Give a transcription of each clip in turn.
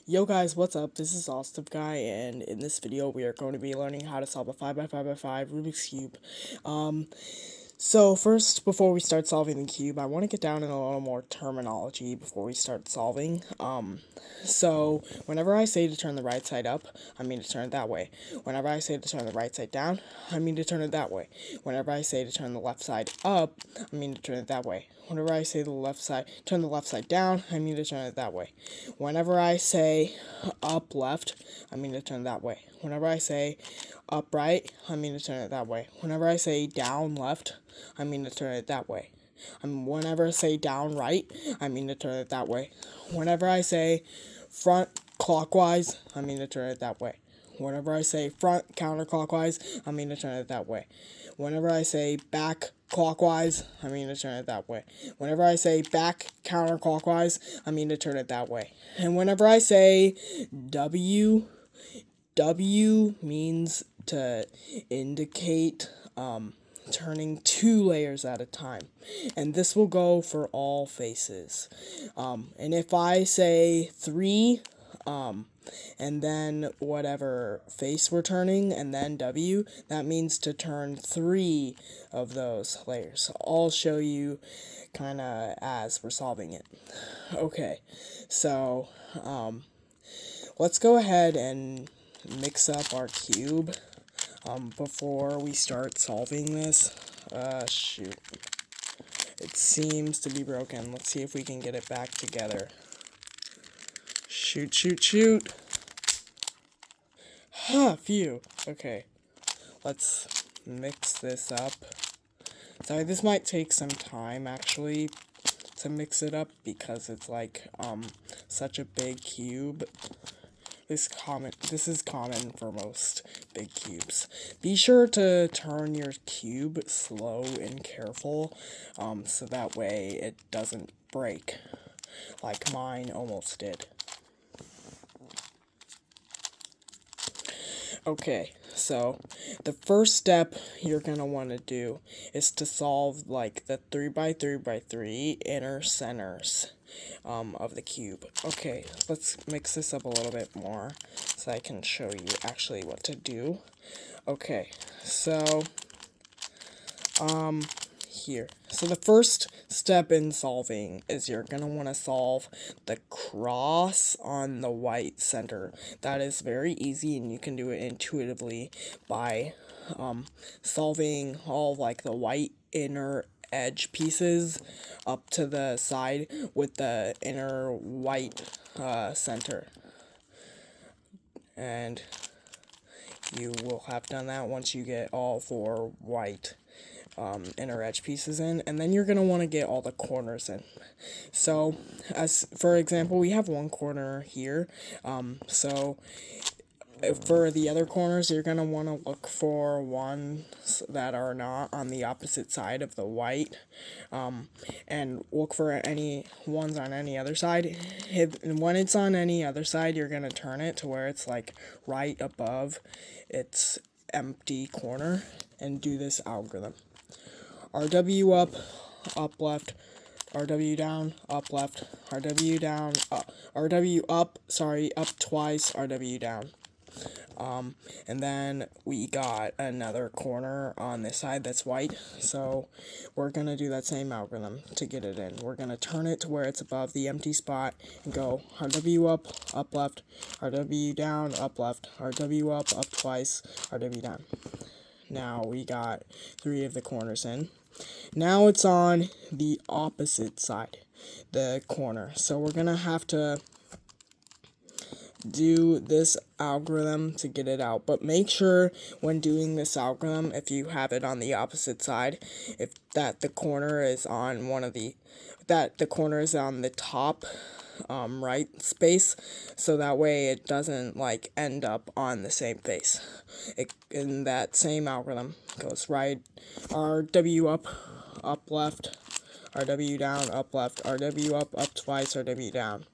Yo guys, what's up? This is Austin Guy, and in this video we are going to be learning how to solve a 5x5x5 Rubik's Cube. So first, before we start solving the cube, I want to get down in a little more terminology before we start solving. So whenever I say to turn the right side up, I mean to turn it that way. Whenever I say to turn the right side down, I mean to turn it that way. Whenever I say to turn the left side up, I mean to turn it that way. Whenever I say turn the left side down, I mean to turn it that way. Whenever I say up left, I mean to turn it that way. Whenever I say up right, I mean to turn it that way. Whenever I say down left, I mean to turn it that way. Whenever I say down right, I mean to turn it that way. Whenever I say front clockwise, I mean to turn it that way. Whenever I say front counterclockwise, I mean to turn it that way. Whenever I say back clockwise, I mean to turn it that way. Whenever I say back counterclockwise, I mean to turn it that way. And whenever I say W means to indicate turning 2 layers at a time, and this will go for all faces. And if I say 3, and then whatever face we're turning, and then W, that means to turn 3 of those layers. I'll show you kind of as we're solving it. Okay, so let's go ahead and mix up our cube before we start solving this. Shoot. It seems to be broken. Let's see if we can get it back together. Shoot. Phew. Okay. Let's mix this up. Sorry, this might take some time, actually, to mix it up, because it's, like, such a big cube. This is common for most big cubes. Be sure to turn your cube slow and careful, so that way it doesn't break, like mine almost did. Okay, so the first step you're going to want to do is to solve like the 3x3x3 inner centers of the cube. Okay, let's mix this up a little bit more so I can show you actually what to do. Okay, so here. So the first step in solving is you're going to want to solve the cross on the white center. That is very easy, and you can do it intuitively by solving all like the white inner edge pieces up to the side with the inner white center. And you will have done that once you get all 4 white inner edge pieces in, and then you're going to want to get all the corners in. So, as for example, we have one corner here, so for the other corners, you're going to want to look for ones that are not on the opposite side of the white, and look for any ones on any other side. When it's on any other side, you're going to turn it to where it's like right above its empty corner, and do this algorithm. RW up left, RW down, up left, RW down, RW up, up twice, RW down. And then we got another corner on this side that's white, so we're going to do that same algorithm to get it in. We're going to turn it to where it's above the empty spot and go RW up left, RW down, up left, RW up twice, RW down. Now we got 3 of the corners in. Now it's on the opposite side, the corner. So we're going to have to do this algorithm to get it out. But make sure when doing this algorithm, if you have it on the opposite side, that the corner is on the top right space, so that way it doesn't like end up on the same face. In that same algorithm goes right RW up left, RW down, up left, RW up twice, RW down.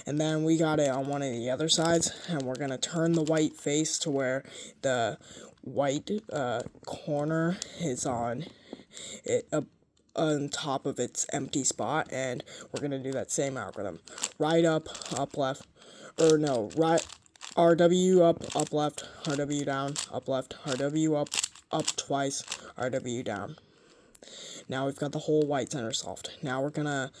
And then we got it on one of the other sides, and we're going to turn the white face to where the white corner is on it on top of its empty spot, and we're going to do that same algorithm. Right up left, or no, right, RW up left, RW down, up left, RW up twice, RW down. Now we've got the whole white center solved. Now we're gonna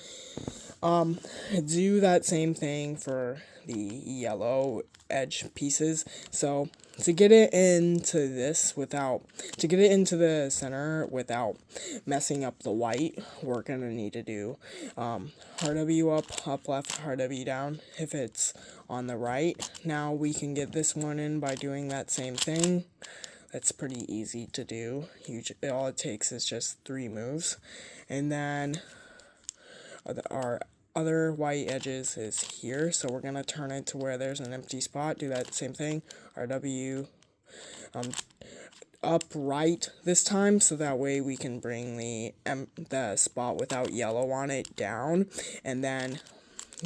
do that same thing for the yellow edge pieces. So to get it into the center without messing up the white, we're gonna need to do RW up left, RW down if it's on the right. Now we can get this one in by doing that same thing. That's pretty easy to do. All it takes is just 3 moves. And then our other white edges is here, so we're going to turn it to where there's an empty spot. Do that same thing. RW up right this time, so that way we can bring the spot without yellow on it down. And then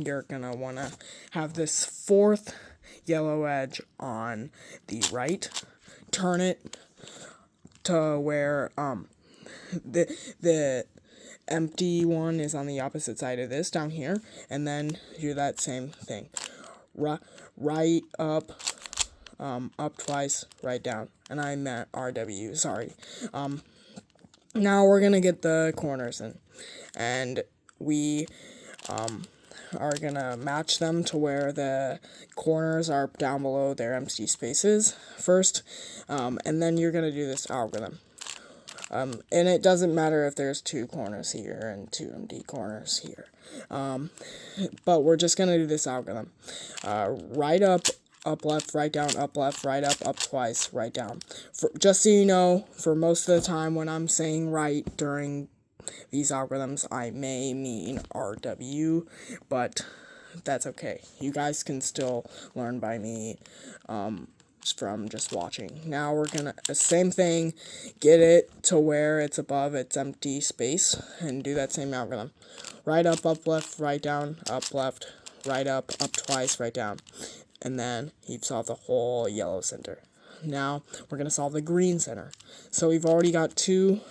you're going to want to have this 4th yellow edge on the right. Turn it to where the empty one is on the opposite side of this down here, and then do that same thing. Right up, up twice, right down. And I meant RW, sorry. Now we're gonna get the corners in, and we are gonna match them to where the corners are down below their empty spaces first, and then you're gonna do this algorithm. And it doesn't matter if there's 2 corners here and 2 empty corners here, but we're just gonna do this algorithm. Right up left, right down, up left, right up twice, right down. Just so you know, for most of the time when I'm saying right during these algorithms, I may mean RW, but that's okay. You guys can still learn by me from just watching. Now we're gonna, same thing, get it to where it's above its empty space, and do that same algorithm. Right up left, right down, up left, right up twice, right down. And then you've solved the whole yellow center. Now we're going to solve the green center. So we've already got 2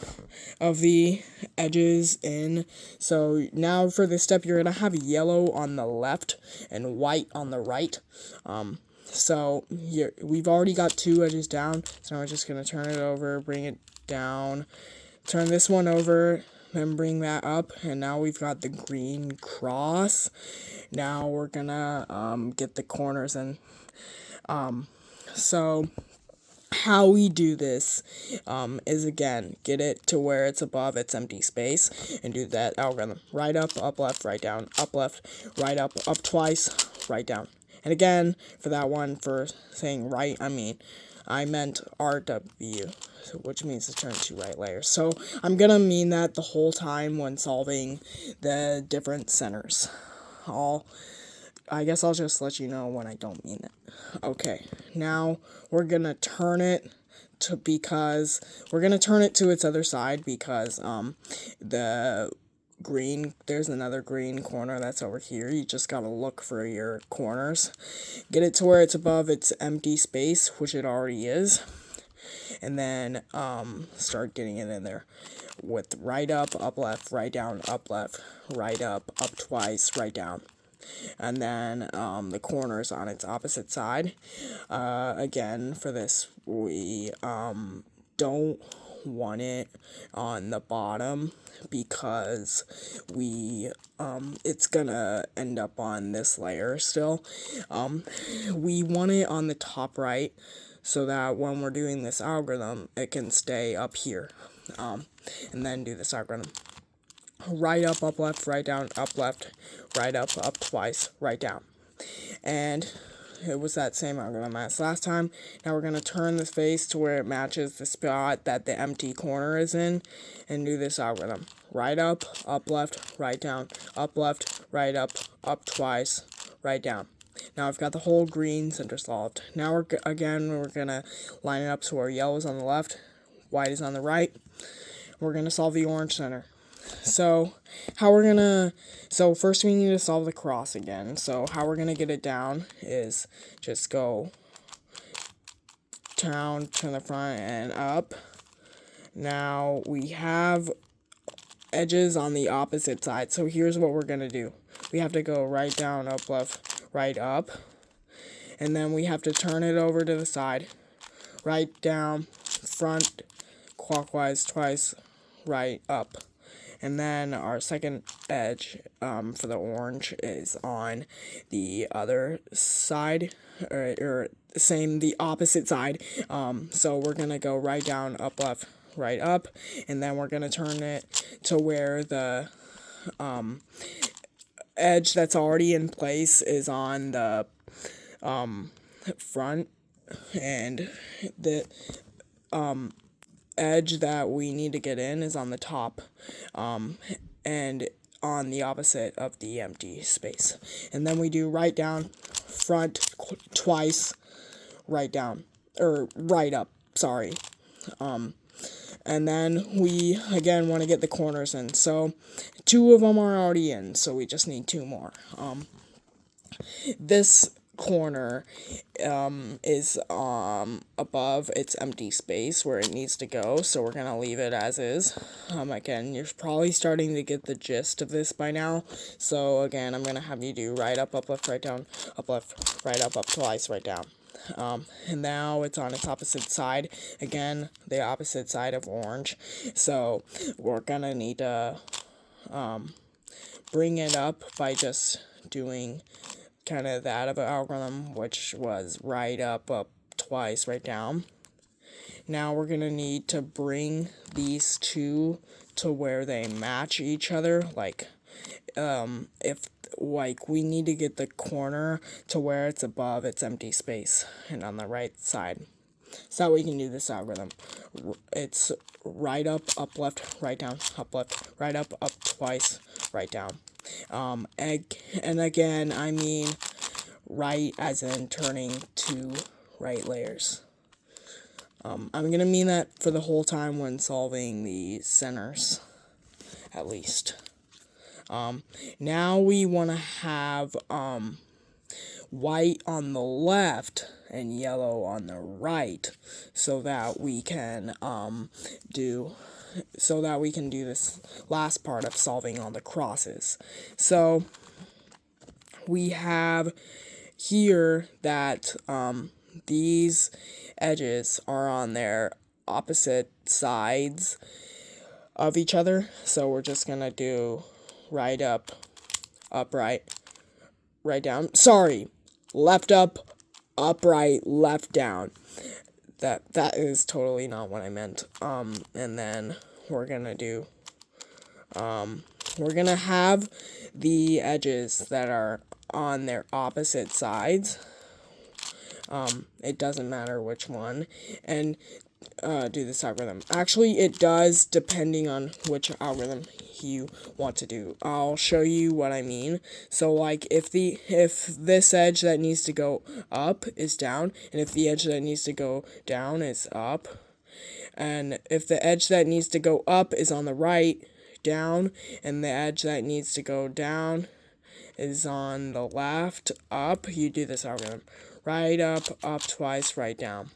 of the edges in. So now for this step, you're going to have yellow on the left and white on the right. So we've already got 2 edges down. So now we're just going to turn it over, bring it down, turn this one over, then bring that up. And now we've got the green cross. Now we're going to get the corners in. So how we do this is, again, get it to where it's above its empty space and do that algorithm. Right up left, right down, up left, right up twice, right down. And again, for that one, for saying right, I meant RW, which means to turn 2 right layers. So I'm going to mean that the whole time when solving the different centers. I guess I'll just let you know when I don't mean it. Okay, now we're going to turn it to its other side because there's another green corner that's over here. You just gotta look for your corners. Get it to where it's above its empty space, which it already is. And then start getting it in there with right up left, right down, up left, right up twice, right down. And then the corners on its opposite side. Again, for this, we don't want it on the bottom because it's gonna end up on this layer still. We want it on the top right so that when we're doing this algorithm, it can stay up here. And then do this algorithm. Right up left, right down, up left, right up twice, right down. And it was that same algorithm as last time. Now we're going to turn the face to where it matches the spot that the empty corner is in and do this algorithm. Right up left, right down, up left, right up twice, right down. Now I've got the whole green center solved. Now we're going to line it up so where yellow is on the left, white is on the right. We're going to solve the orange center. So first we need to solve the cross again. So how we're going to get it down is just go down, turn the front and up. Now we have edges on the opposite side. So here's what we're going to do. We have to go right down, up, left, right up. and then we have to turn it over to the side, right down, front, clockwise twice, right up. And then our second edge for the orange is on the other side, or same, the opposite side. So we're going to go right down, up, left, right, up. And then we're going to turn it to where the edge that's already in place is on the front. And the edge that we need to get in is on the top, and on the opposite of the empty space. And then we do right down, front twice, right down, or right up, sorry. And then we again want to get the corners in. So 2 of them are already in, so we just need 2 more. This corner is above its empty space where it needs to go, so we're gonna leave it as is. Again, you're probably starting to get the gist of this by now, so again, I'm gonna have you do right up, left, right down, up, left, right up twice, right down. And now it's on its opposite side, again, the opposite side of orange, so we're gonna need to bring it up by just doing kind of that of an algorithm, which was right up twice, right down. Now we're going to need to bring these 2 to where they match each other, like, if, like, we need to get the corner to where it's above its empty space, and on the right side. So we can do this algorithm. It's right up, left, right down, up, left, right up twice, right down. And again, I mean right as in turning 2 right layers. I'm going to mean that for the whole time when solving the centers, at least. Now we want to have white on the left and yellow on the right, so that we can do this last part of solving all the crosses. So we have here that these edges are on their opposite sides of each other, so we're just gonna do right up, right, right down. Sorry, left up, right, left down. That is totally not what I meant. And then we're gonna do, we're gonna have the edges that are on their opposite sides. It doesn't matter which one, and do this algorithm. Actually, it does, depending on which algorithm you want to do. I'll show you what I mean. So, like, if this edge that needs to go up is down, and if the edge that needs to go down is up, and if the edge that needs to go up is on the right, down, and the edge that needs to go down is on the left, up, you do this algorithm. Right up twice, right down.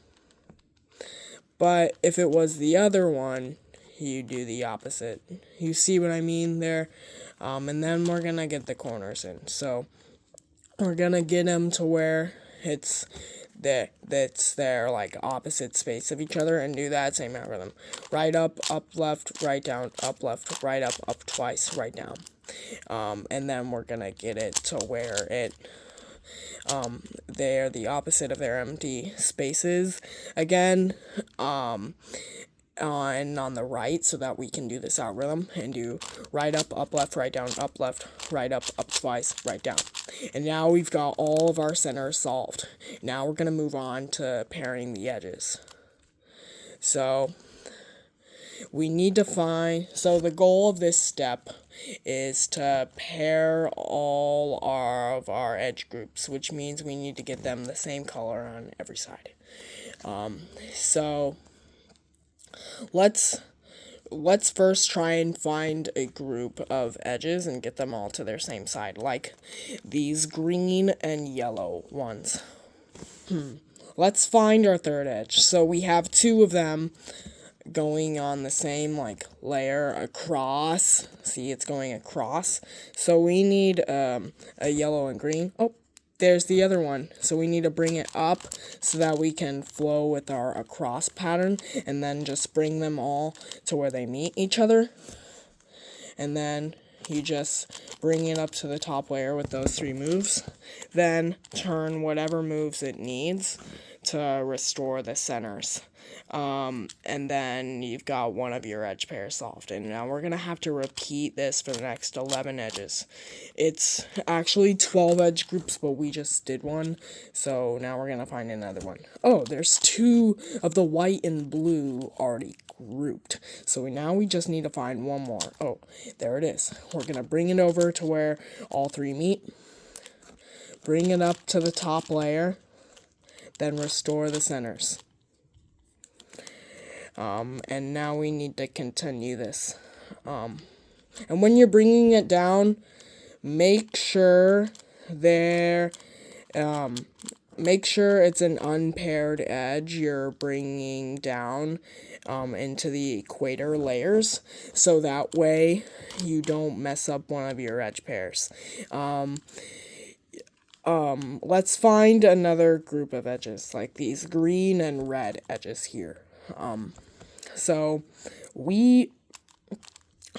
But if it was the other one, you do the opposite. You see what I mean there? And then we're going to get the corners in. So we're going to get them to where it's their like opposite space of each other, and do that same algorithm. Right up, left, right down, up, left, right up twice, right down. And then we're going to get it to where they're the opposite of their empty spaces again, and on the right, so that we can do this algorithm and do right up, left, right down, up, left, right up twice, right down. And now we've got all of our centers solved. Now we're going to move on to pairing the edges. So we need to find, so the goal of this step is to pair all of our edge groups, which means we need to get them the same color on every side. So let's first try and find a group of edges and get them all to their same side, like these green and yellow ones. Let's find our third edge. So we have 2 of them going on the same like layer across. See, it's going across. So we need a yellow and green. Oh, there's the other one. So we need to bring it up so that we can flow with our across pattern, and then just bring them all to where they meet each other. And then you just bring it up to the top layer with those 3 moves. Then turn whatever moves it needs to restore the centers. And then you've got one of your edge pairs solved. And now we're going to have to repeat this for the next 11 edges. It's actually 12 edge groups, but we just did one. So now we're going to find another one. Oh, there's 2 of the white and blue already grouped. So now we just need to find one more. Oh, there it is. We're going to bring it over to where all 3 meet. Bring it up to the top layer. Then restore the centers. And now we need to continue this. And when you're bringing it down, make sure make sure it's an unpaired edge you're bringing down into the equator layers, so that way you don't mess up one of your edge pairs. Let's find another group of edges, like these green and red edges here. So we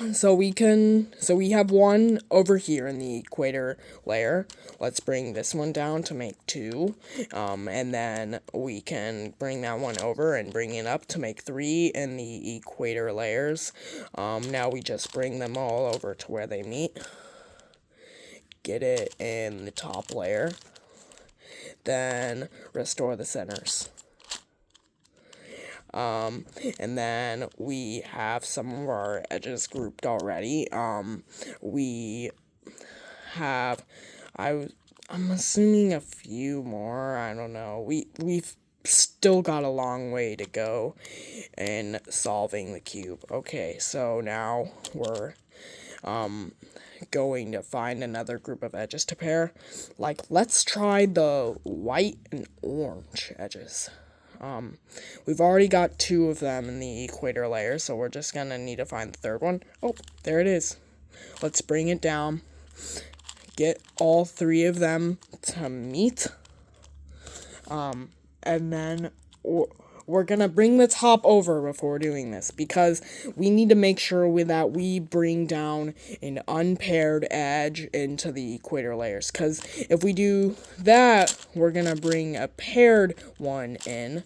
have one over here in the equator layer. Let's bring this one down to make 2. And then we can bring that one over and bring it up to make 3 in the equator layers. Now we just bring them all over to where they meet. Get it in the top layer. Then restore the centers. And then we have some of our edges grouped already. We have, I'm assuming a few more, I don't know. We've still got a long way to go in solving the cube. Okay, so now we're, going to find another group of edges to pair. Like, let's try the white and orange edges. We've already got 2 of them in the equator layer, so we're just gonna need to find the third one. Oh, there it is. Let's bring it down. Get all 3 of them to meet. And then we're gonna bring the top over before doing this, because we need to make sure that we bring down an unpaired edge into the equator layers, because if we do that, we're gonna bring a paired one in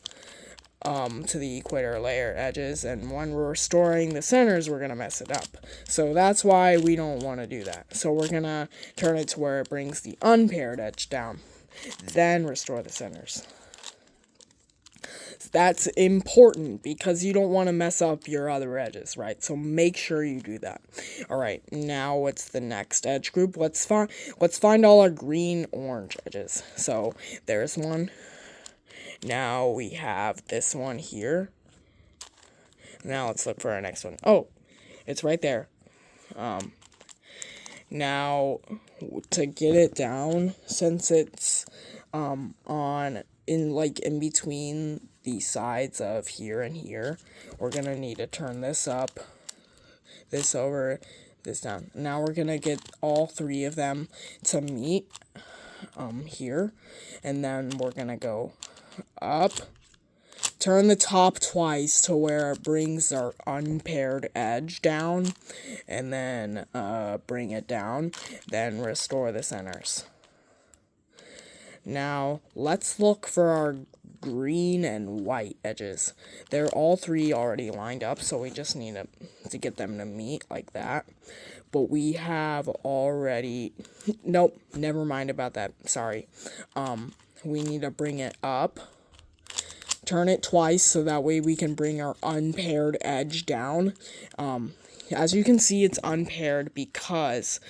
to the equator layer edges, and when we're restoring the centers, we're gonna mess it up. So that's why we don't want to do that. So we're gonna turn it to where it brings the unpaired edge down, then restore the centers. That's important because you don't want to mess up your other edges, right? So make sure you do that. All right, now what's the next edge group? Let's find all our green orange edges. So there's one. Now we have this one here. Now let's look for our next one. Oh, it's right there. Now to get it down, since it's in between the sides of here and here, we're gonna need to turn this up, this over, this down. Now we're gonna get all 3 of them to meet here, and then we're gonna go up, turn the top twice to where it brings our unpaired edge down, and then bring it down, then restore the centers. Now let's look for our green and white edges. They're all 3 already lined up, so we just need to get them to meet like that. But we have already, nope, never mind about that, sorry. We need to bring it up, turn it twice so that way we can bring our unpaired edge down. As you can see, it's unpaired because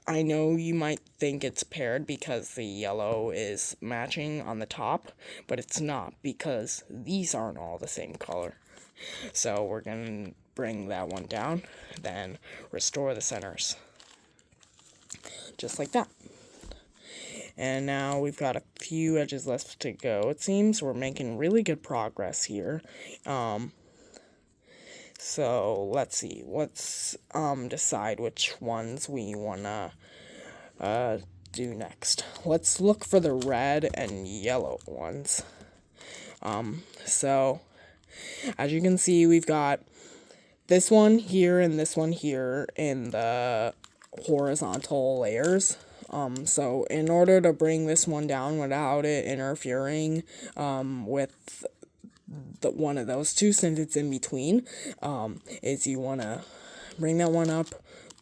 I know you might think it's paired because the yellow is matching on the top, but it's not, because these aren't all the same color. So we're going to bring that one down, then restore the centers. Just like that. And now we've got a few edges left to go, it seems. We're making really good progress here. So let's see, let's decide which ones we wanna do next? Let's look for the red and yellow ones. So as you can see, we've got this one here and this one here in the horizontal layers. So in order to bring this one down without it interfering with one of those two, since it's in between, is you want to bring that one up,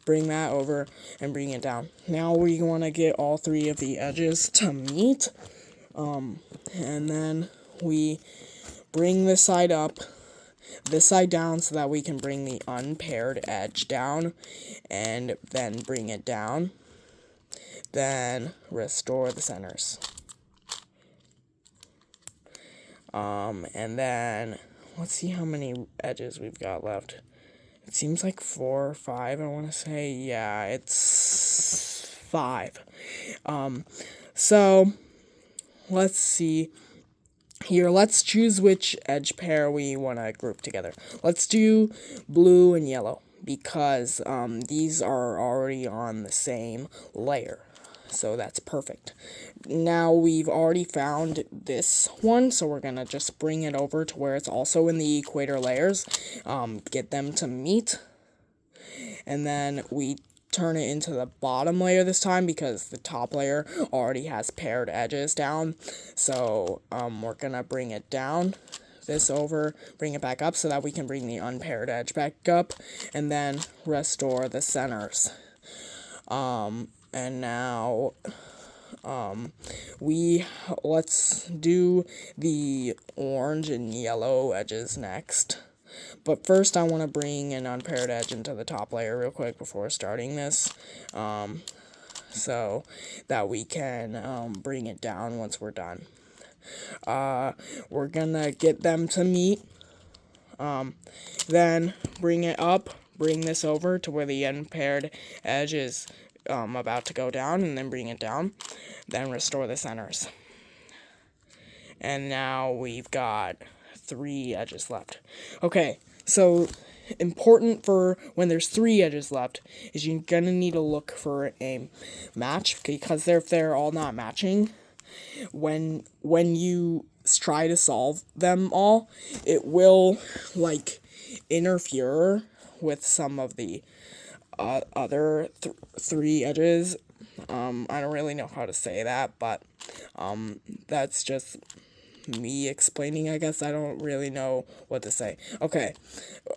bring that over, and bring it down. Now we want to get all three of the edges to meet, and then we bring this side up, this side down, so that we can bring the unpaired edge down, and then bring it down. Then restore the centers. And then let's see how many edges we've got left. It seems like 4 or 5, I want to say. Yeah, it's 5. So let's see here. Let's choose which edge pair we want to group together. Let's do blue and yellow, because these are already on the same layer. So that's perfect. Now we've already found this one, so we're gonna just bring it over to where it's also in the equator layers, get them to meet, and then we turn it into the bottom layer this time, because the top layer already has paired edges down. So we're gonna bring it down, this over, bring it back up, so that we can bring the unpaired edge back up, and then restore the centers. And now let's do the orange and yellow edges next. But first I want to bring an unpaired edge into the top layer real quick before starting this, so that we can bring it down once we're done. We're gonna get them to meet, then bring it up, bring this over to where the unpaired edge is about to go down, and then bring it down, then restore the centers. And now we've got 3 edges left. Okay, so important for when there's 3 edges left is you're gonna need to look for a match, because if they're all not matching, when you try to solve them all, it will like interfere with some of the other 3 edges. I don't really know how to say that, but that's just me explaining, I guess. I don't really know what to say. Okay,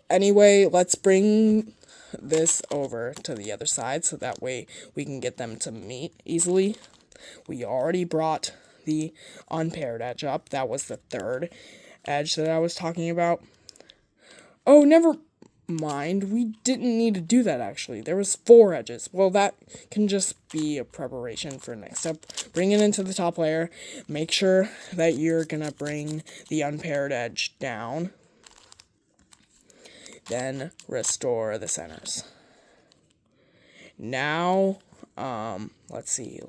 anyway, let's bring this over to the other side, so that way we can get them to meet easily. We already brought the unpaired edge up. That was the 3rd edge that I was talking about. Oh, never mind, we didn't need to do that, actually. There was 4 edges. Well, that can just be a preparation for next step. Bring it into the top layer. Make sure that you're gonna bring the unpaired edge down. Then restore the centers. Now, let's see.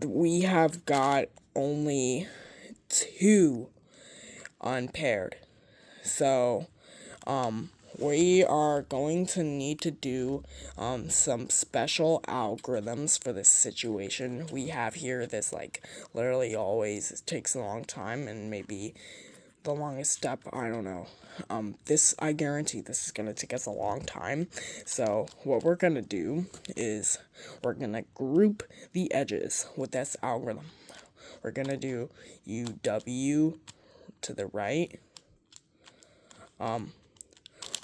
We have got only 2 unpaired. So, we are going to need to do some special algorithms for this situation we have here. This, like, literally always takes a long time, and maybe the longest step, I don't know. This, I guarantee this is going to take us a long time. So what we're going to do is we're going to group the edges with this algorithm. We're going to do UW to the right,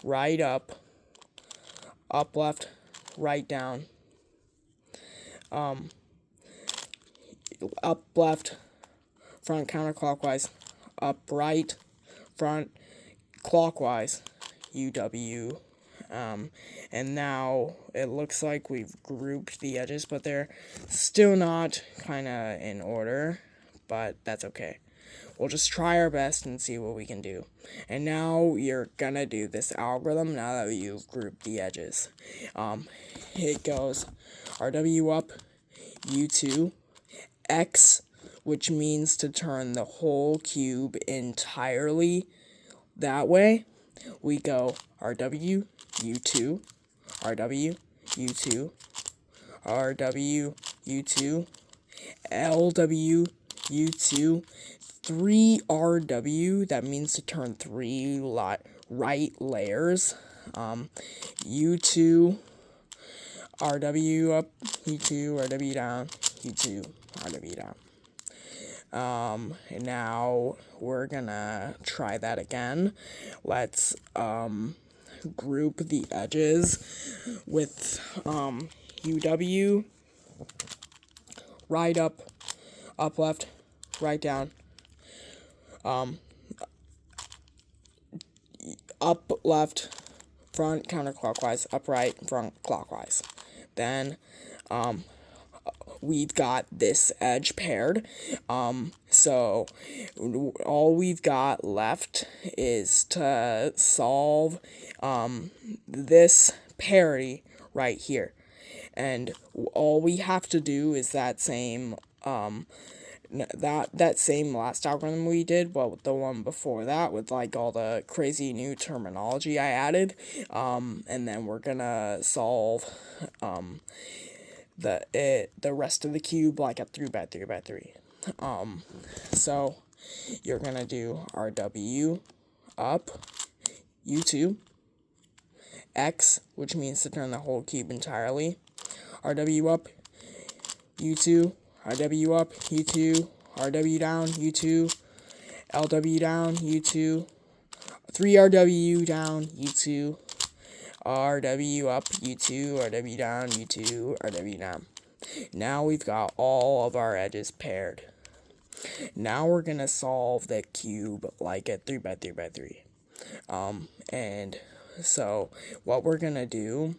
right up, up left, right down, up left, front counterclockwise, up right, front clockwise, UW. And now it looks like we've grouped the edges, but they're still not kind of in order, but that's okay. We'll just try our best and see what we can do. And now you're gonna do this algorithm now that you've grouped the edges. It goes RW up, U2, X, which means to turn the whole cube entirely that way. We go RW, U2, RW, U2, RW, U2, LW, U2, 3RW, that means to turn 3 right layers, U2, RW up, U2, RW down, U2, RW down. And now we're gonna try that again. Let's, group the edges with, UW, right up, up left, right down, up left, front counterclockwise, up right, front clockwise. Then, we've got this edge paired. So all we've got left is to solve this parity right here. And all we have to do is that same that same last algorithm we did, but with the one before that, with like all the crazy new terminology I added, and then we're gonna solve the rest of the cube like a 3x3x3. So you're gonna do RW up, U2, X, which means to turn the whole cube entirely, RW up, U2, RW up, U2, RW down, U2, LW down, U2, 3RW down, U2, RW up, U2, RW down, U2, RW down. Now we've got all of our edges paired. Now we're gonna solve the cube like a 3x3x3. And so what we're gonna do,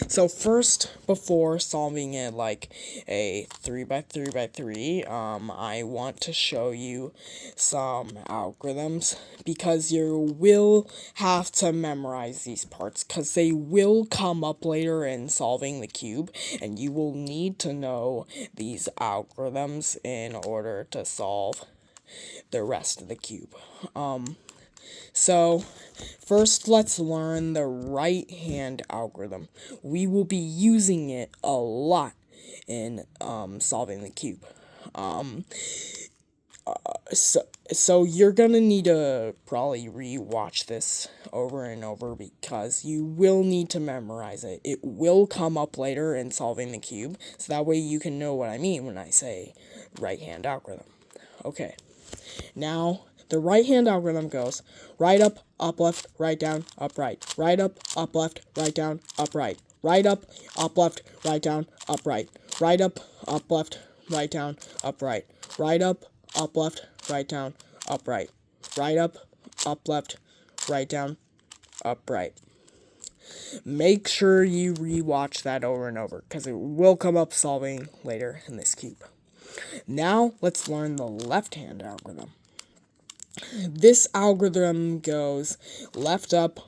so first, before solving it like a 3x3x3, I want to show you some algorithms, because you will have to memorize these parts, because they will come up later in solving the cube, and you will need to know these algorithms in order to solve the rest of the cube. So, first let's learn the right-hand algorithm. We will be using it a lot in solving the cube. So you're gonna need to probably re-watch this over and over, because you will need to memorize it. It will come up later in solving the cube, so that way you can know what I mean when I say right-hand algorithm. Okay, now the right-hand algorithm goes right up, left, right down, up, right. Right up, left, right down, up, right. Right up, left, right down, up, right. Right up, left, right down, up, right. Right up, left, right down, up, right. Right up, left, right down, up, right. Make sure you re-watch that over and over, because it will come up solving later in this cube. Now, let's learn the left-hand algorithm. This algorithm goes left up,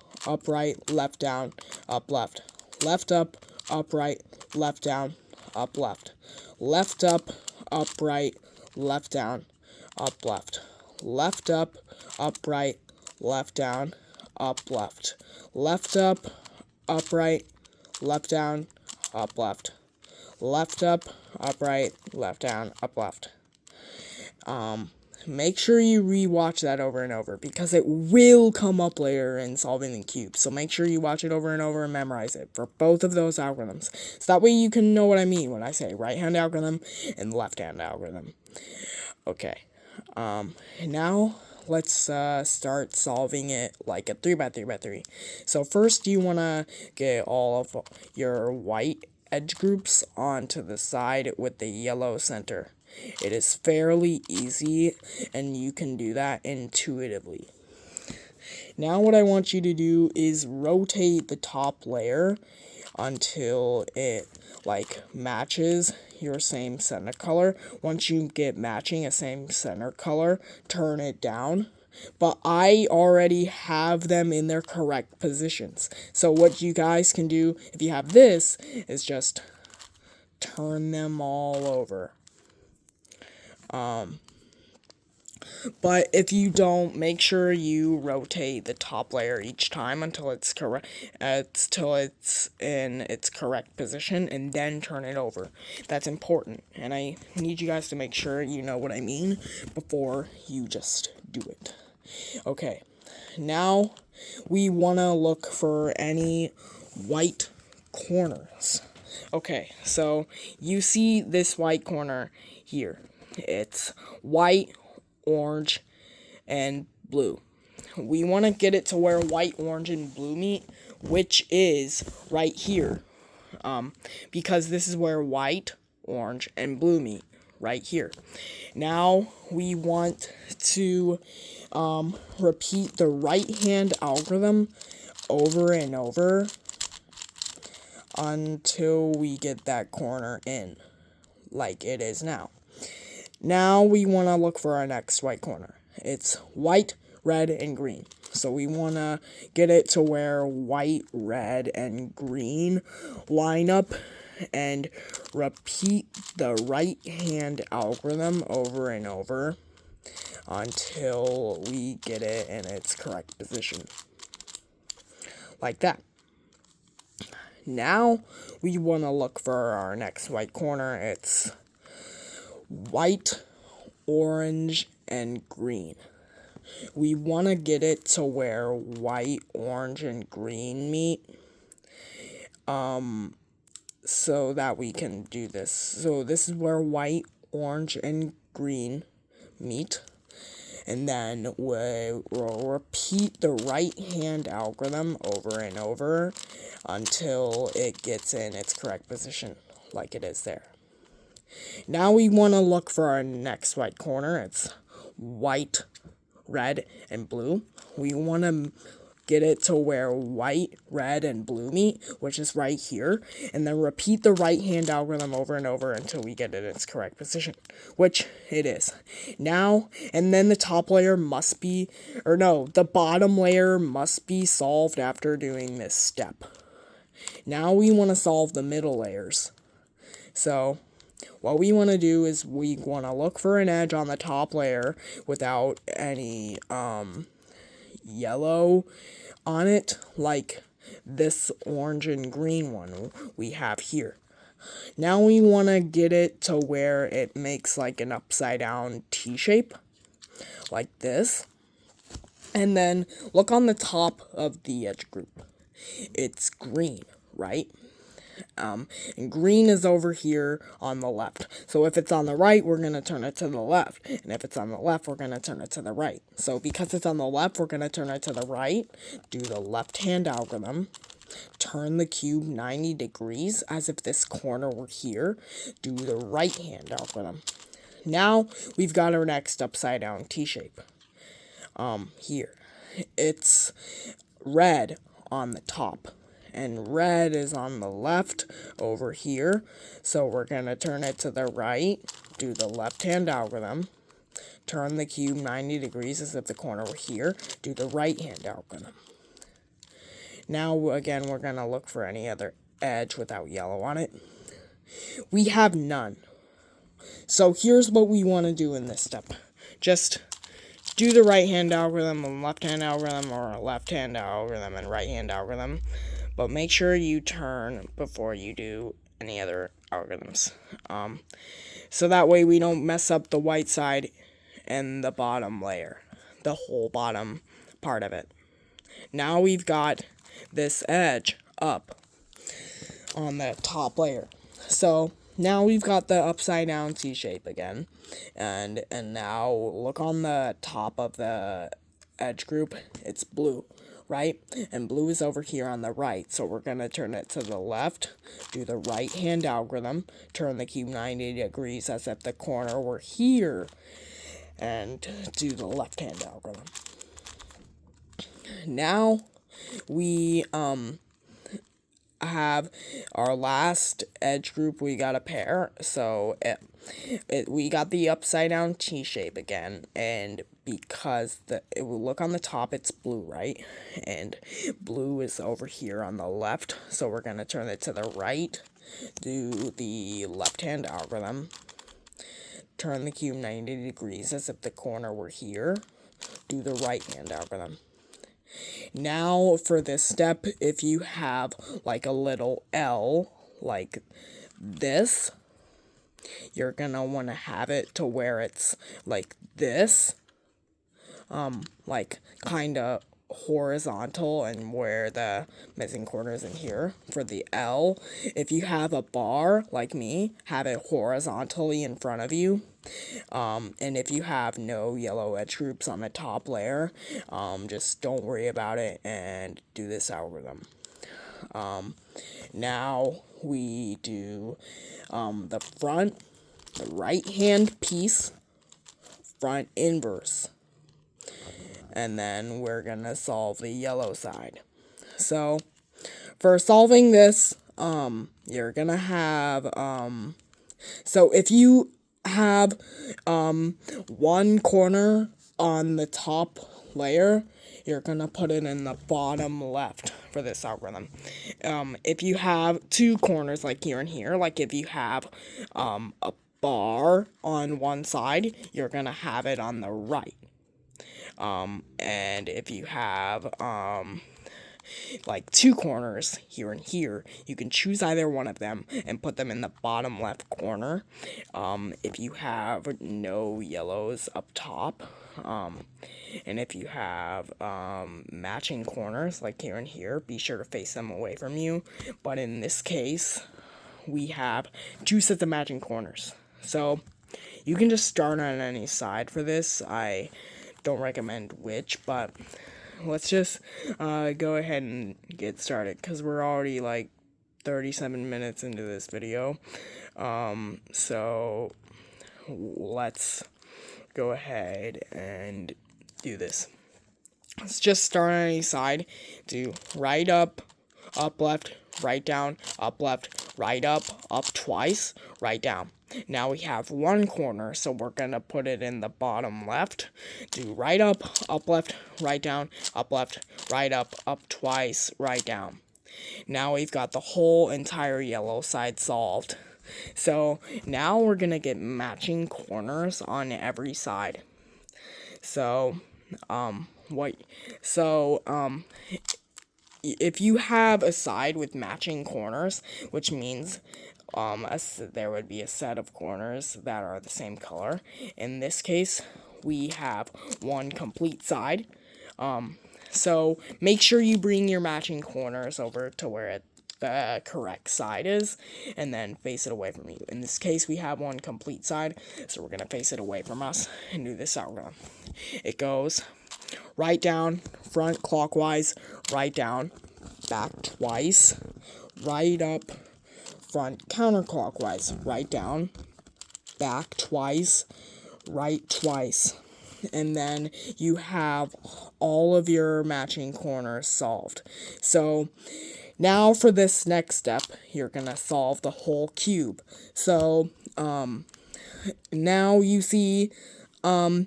right, left down, up, left. Left up, right, left down, up, left. Left up, right, left down, up, left. Left up, right, left down, up, left. Left up, right, left down, up, left. Left up, right, left down, up, left. Make sure you re-watch that over and over, because it will come up later in solving the cube. So make sure you watch it over and over and memorize it for both of those algorithms. So that way you can know what I mean when I say right-hand algorithm and left-hand algorithm. Okay. Now let's start solving it like a 3x3x3. So first you want to get all of your white edge groups onto the side with the yellow center. It is fairly easy, and you can do that intuitively. Now what I want you to do is rotate the top layer until it like matches your same center color. Once you get matching a same center color, turn it down. But I already have them in their correct positions. So what you guys can do if you have this is just turn them all over. But if you don't, make sure you rotate the top layer each time until it's correct, till it's in its correct position, and then turn it over. That's important, and I need you guys to make sure you know what I mean before you just do it. Okay, now we want to look for any white corners. Okay, so you see this white corner here. It's white, orange, and blue. We want to get it to where white, orange, and blue meet, which is right here. Because this is where white, orange, and blue meet, right here. Now we want to repeat the right-hand algorithm over and over until we get that corner in, like it is now. Now we want to look for our next white corner. It's white, red, and green. So we want to get it to where white, red, and green line up and repeat the right-hand algorithm over and over until we get it in its correct position. Like that. Now we want to look for our next white corner. It's white, orange, and green. We want to get it to where white, orange, and green meet, so that we can do this. So this is where white, orange, and green meet, and then we'll repeat the right-hand algorithm over and over until it gets in its correct position, like it is there. Now we want to look for our next white corner. It's white, red, and blue. We want to get it to where white, red, and blue meet, which is right here, and then repeat the right-hand algorithm over and over until we get it in its correct position, which it is. Now, and then the top layer must be, or no, the bottom layer must be solved after doing this step. Now we want to solve the middle layers. So what we want to do is we want to look for an edge on the top layer without any yellow on it, like this orange and green one we have here. Now we want to get it to where it makes like an upside down T shape, like this. And then look on the top of the edge group. It's green, right? And green is over here on the left. So if it's on the right, we're going to turn it to the left. And if it's on the left, we're going to turn it to the right. So because it's on the left, we're going to turn it to the right, do the left-hand algorithm, turn the cube 90 degrees as if this corner were here, do the right-hand algorithm. Now we've got our next upside-down T-shape. Here. It's red on the top. And red is on the left over here. So we're going to turn it to the right, do the left-hand algorithm, turn the cube 90 degrees as if the corner were here, do the right-hand algorithm. Now, again, we're going to look for any other edge without yellow on it. We have none. So here's what we want to do in this step. Just do the right-hand algorithm and left-hand algorithm, or left-hand algorithm and right-hand algorithm. But make sure you turn before you do any other algorithms. So that way we don't mess up the white side and the bottom layer, the whole bottom part of it. Now we've got this edge up on the top layer. So now we've got the upside down T shape again. And now look on the top of the edge group. It's blue, right? And blue is over here on the right. So we're going to turn it to the left, do the right-hand algorithm, turn the cube 90 degrees as if the corner were here, and do the left-hand algorithm. Now we have our last edge group. We got a pair, so we got the upside down T shape again, and because it will look on the top, it's blue, right? And blue is over here on the left, so we're going to turn it to the right, do the left-hand algorithm, turn the cube 90 degrees as if the corner were here. Do the right hand algorithm. Now for this step, if you have like a little L like this, you're gonna want to have it to where it's like this, like kind of horizontal, and where the missing corner is in here. For the L, if you have a bar like me, have it horizontally in front of you. And if you have no yellow edge groups on the top layer, just don't worry about it and do this algorithm. Now we do the front, the right hand piece, front inverse. And then we're gonna solve the yellow side. So for solving this, you're gonna have, so if you have one corner on the top layer, you're gonna put it in the bottom left for this algorithm. If you have two corners like here and here, like if you have a bar on one side, you're gonna have it on the right. And if you have like two corners here and here, you can choose either one of them and put them in the bottom left corner. If you have no yellows up top, and if you have matching corners like here and here, be sure to face them away from you. But in this case, we have two sets of matching corners. So you can just start on any side for this. I don't recommend which, but let's just go ahead and get started, because we're already like 37 minutes into this video. So let's go ahead and do this. Let's just start on any side. Do right up, up left, right down, up left, right up twice, right down. Now we have one corner, so we're gonna put it in the bottom left. Do right up left, right down, up left, right up twice, right down. Now we've got the whole entire yellow side solved. So now we're gonna get matching corners on every side. So, if you have a side with matching corners, which means there would be a set of corners that are the same color. In this case, we have one complete side. So make sure you bring your matching corners over to where the correct side is, and then face it away from you. In this case, we have one complete side, so we're gonna face it away from us and do this algorithm. It goes right down, front clockwise, right down, back twice, right up, front counterclockwise, right down, back twice, right twice. And then you have all of your matching corners solved. So now for this next step, you're gonna solve the whole cube. So now you see, for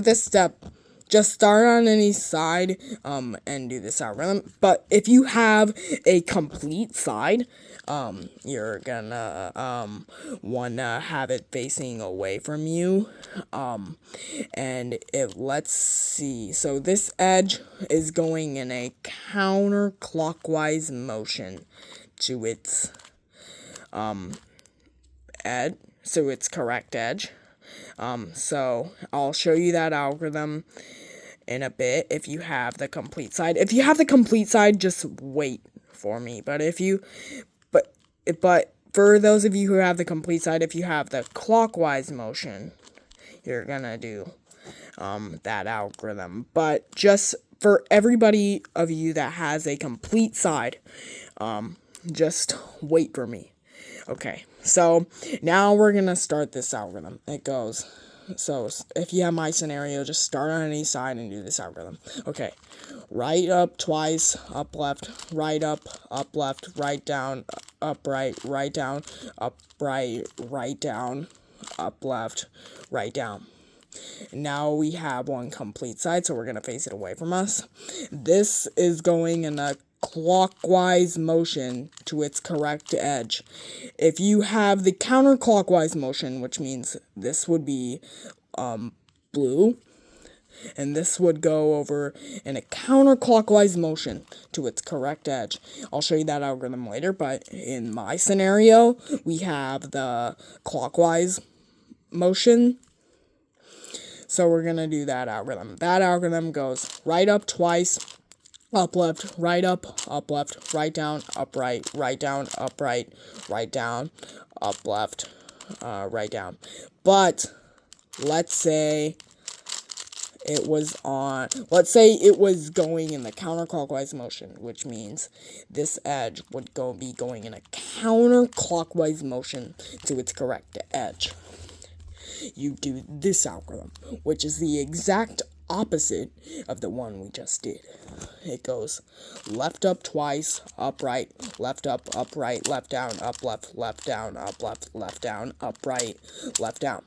this step, just start on any side and do this algorithm. But if you have a complete side, you're gonna wanna have it facing away from you. And let's see. So this edge is going in a counterclockwise motion to its edge, so its correct edge. So I'll show you that algorithm in a bit if you have the complete side. If you have the complete side, just wait for me. But for those of you who have the complete side, if you have the clockwise motion, you're gonna do that algorithm. But just for everybody of you that has a complete side, just wait for me. Okay, so now we're gonna start this algorithm. It goes, so if you have my scenario, just start on any side and do this algorithm. Okay, right up twice, up left, right left, right down, up right down, up right down, up left, right down. Now we have one complete side, so we're gonna face it away from us. This is going in a clockwise motion to its correct edge. If you have the counterclockwise motion, which means this would be blue, and this would go over in a counterclockwise motion to its correct edge. I'll show you that algorithm later, but in my scenario, we have the clockwise motion. So we're going to do that algorithm. That algorithm goes right up twice, up left, right up left, right down, up right down, up right down, up left, right down. But let's say it was going in the counterclockwise motion, which means this edge would be going in a counterclockwise motion to its correct edge. You do this algorithm, which is the exact opposite of the one we just did. It goes left up twice, up right, left up right, left down, up left down, up left down, up right, left down.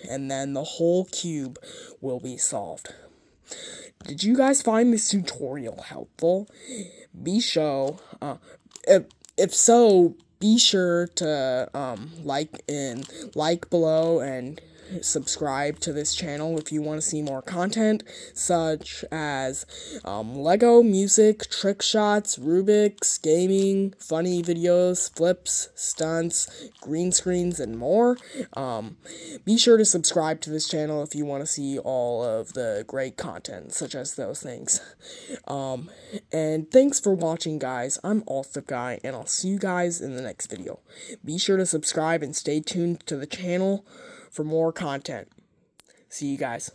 And then the whole cube will be solved. Did you guys find this tutorial helpful? If so, be sure to like below and subscribe to this channel if you want to see more content such as Lego, music, trick shots, Rubik's, gaming, funny videos, flips, stunts, green screens, and more. Be sure to subscribe to this channel if you want to see all of the great content such as those things. And thanks for watching, guys. I'm AllStuffGuy, and I'll see you guys in the next video. Be sure to subscribe and stay tuned to the channel for more content. See you guys.